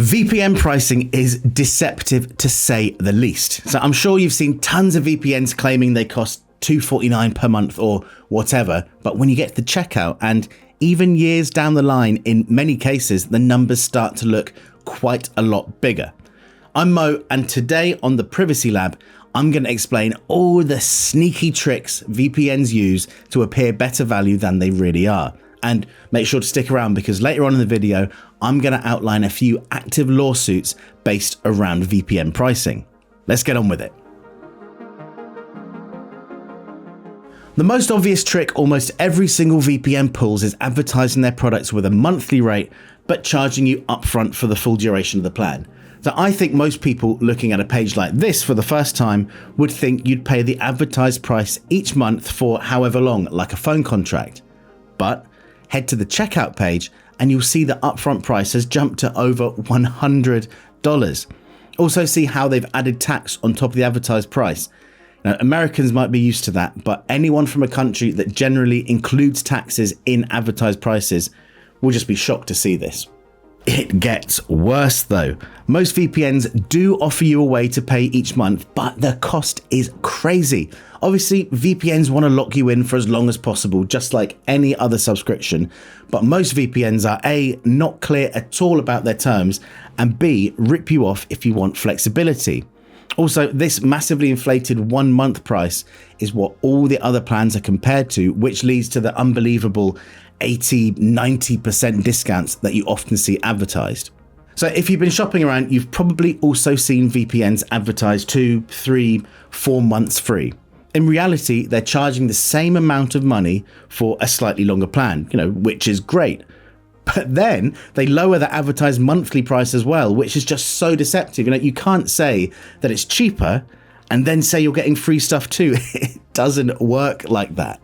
VPN pricing is deceptive to say the least. So I'm sure you've seen tons of VPNs claiming they cost $249 per month or whatever, but when you get to the checkout and even years down the line, in many cases, the numbers start to look quite a lot bigger. I'm Mo, and today on the Privacy Lab, I'm going to explain all the sneaky tricks VPNs use to appear better value than they really are. And make sure to stick around because later on in the video, I'm going to outline a few active lawsuits based around VPN pricing. Let's get on with it. The most obvious trick almost every single VPN pulls is advertising their products with a monthly rate, but charging you upfront for the full duration of the plan. So I think most people looking at a page like this for the first time would think you'd pay the advertised price each month for however long, like a phone contract. But head to the checkout page and you'll see the upfront price has jumped to over $100. Also see how they've added tax on top of the advertised price. Now, Americans might be used to that, but anyone from a country that generally includes taxes in advertised prices will just be shocked to see this. It gets worse though. Most VPNs do offer you a way to pay each month, but the cost is crazy. Obviously, VPNs want to lock you in for as long as possible, just like any other subscription. But most VPNs are A, not clear at all about their terms, and B, rip you off if you want flexibility. Also, this massively inflated 1 month price is what all the other plans are compared to, which leads to the unbelievable 80-90% discounts that you often see advertised. So if you've been shopping around, you've probably also seen VPNs advertised 2, 3, 4 months free. In reality, they're charging the same amount of money for a slightly longer plan, which is great. But then they lower the advertised monthly price as well, which is just so deceptive. You can't say that it's cheaper and then say you're getting free stuff too. It doesn't work like that.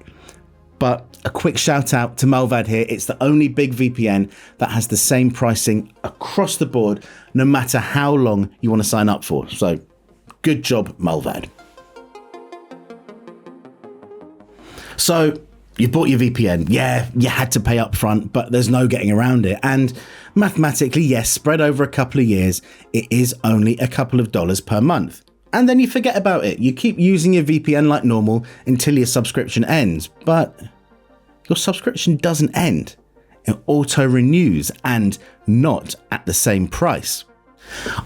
But a quick shout out to Melvad here. It's the only big VPN that has the same pricing across the board, no matter how long you want to sign up for. So good job, Melvad. So you bought your VPN. Yeah, you had to pay up front, but there's no getting around it. And mathematically, yes, spread over a couple of years, it is only a couple of dollars per month. And then you forget about it. You keep using your VPN like normal until your subscription ends. But your subscription doesn't end. It auto-renews and not at the same price.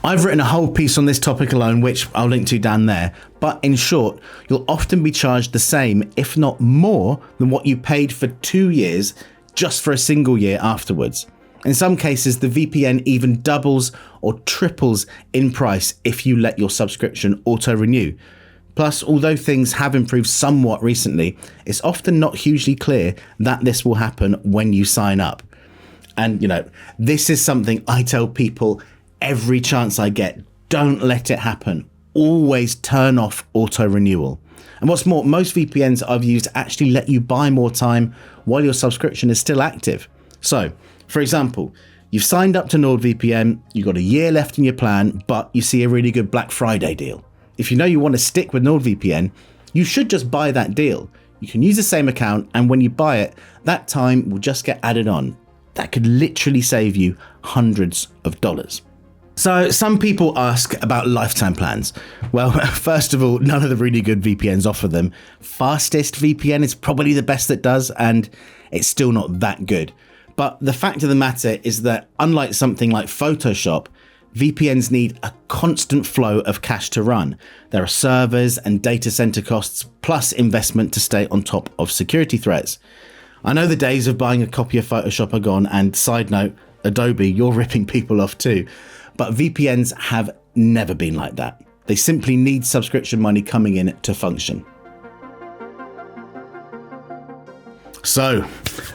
I've written a whole piece on this topic alone, which I'll link to down there. But in short, you'll often be charged the same, if not more, than what you paid for 2 years just for a single year afterwards. In some cases, the VPN even doubles or triples in price if you let your subscription auto-renew. Plus, although things have improved somewhat recently, it's often not hugely clear that this will happen when you sign up. And, this is something I tell people every chance I get. Don't let it happen. Always turn off auto-renewal. And what's more, most VPNs I've used actually let you buy more time while your subscription is still active. So, for example, you've signed up to NordVPN, you've got a year left in your plan, but you see a really good Black Friday deal. If you know you want to stick with NordVPN, you should just buy that deal. You can use the same account, and when you buy it, that time will just get added on. That could literally save you hundreds of dollars. So some people ask about lifetime plans. Well, first of all, none of the really good VPNs offer them. Fastest VPN is probably the best that does, and it's still not that good. But the fact of the matter is that unlike something like Photoshop, VPNs need a constant flow of cash to run. There are servers and data center costs, plus investment to stay on top of security threats. I know the days of buying a copy of Photoshop are gone, and side note, Adobe, you're ripping people off too. But VPNs have never been like that. They simply need subscription money coming in to function. So,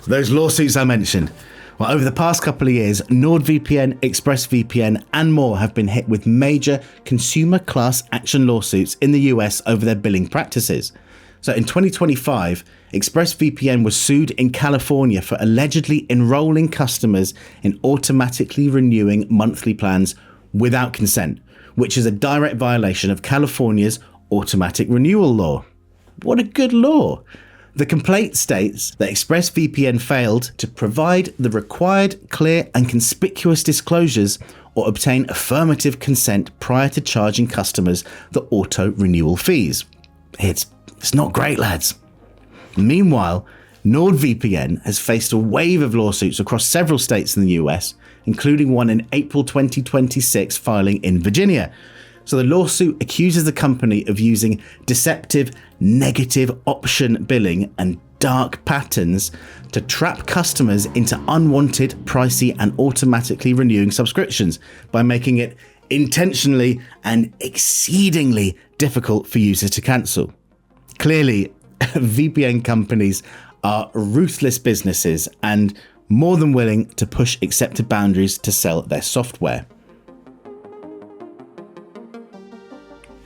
those lawsuits I mentioned. Well, over the past couple of years, NordVPN, ExpressVPN, and more have been hit with major consumer class action lawsuits in the US over their billing practices. So in 2025, ExpressVPN was sued in California for allegedly enrolling customers in automatically renewing monthly plans without consent, which is a direct violation of California's automatic renewal law. What a good law! The complaint states that ExpressVPN failed to provide the required clear and conspicuous disclosures or obtain affirmative consent prior to charging customers the auto renewal fees. It's not great, lads. Meanwhile, NordVPN has faced a wave of lawsuits across several states in the US, including one in April 2026 filing in Virginia. So the lawsuit accuses the company of using deceptive negative option billing and dark patterns to trap customers into unwanted, pricey, and automatically renewing subscriptions by making it intentionally and exceedingly difficult for users to cancel. Clearly, VPN companies are ruthless businesses and more than willing to push accepted boundaries to sell their software.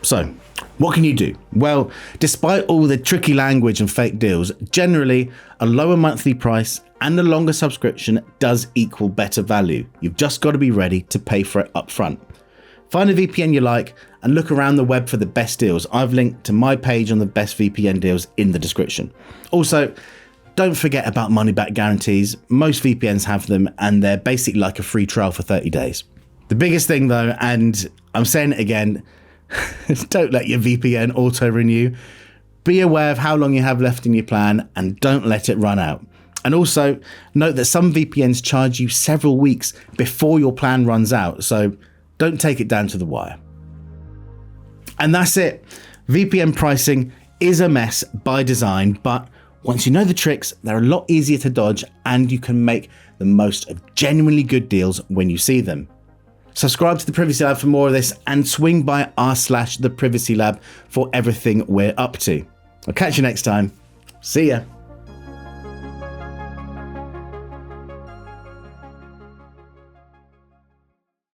So, what can you do? Well, despite all the tricky language and fake deals, generally a lower monthly price and a longer subscription does equal better value. You've just got to be ready to pay for it up front. Find a VPN you like and look around the web for the best deals. I've linked to my page on the best VPN deals in the description. Also, don't forget about money-back guarantees. Most VPNs have them and they're basically like a free trial for 30 days. The biggest thing though, and I'm saying it again, don't let your VPN auto-renew. Be aware of how long you have left in your plan and don't let it run out. And also note that some VPNs charge you several weeks before your plan runs out, so don't take it down to the wire. And that's it. VPN pricing is a mess by design, but once you know the tricks, they're a lot easier to dodge and you can make the most of genuinely good deals when you see them. Subscribe to the Privacy Lab for more of this and swing by r/the Privacy Lab for everything we're up to. I'll catch you next time. See ya.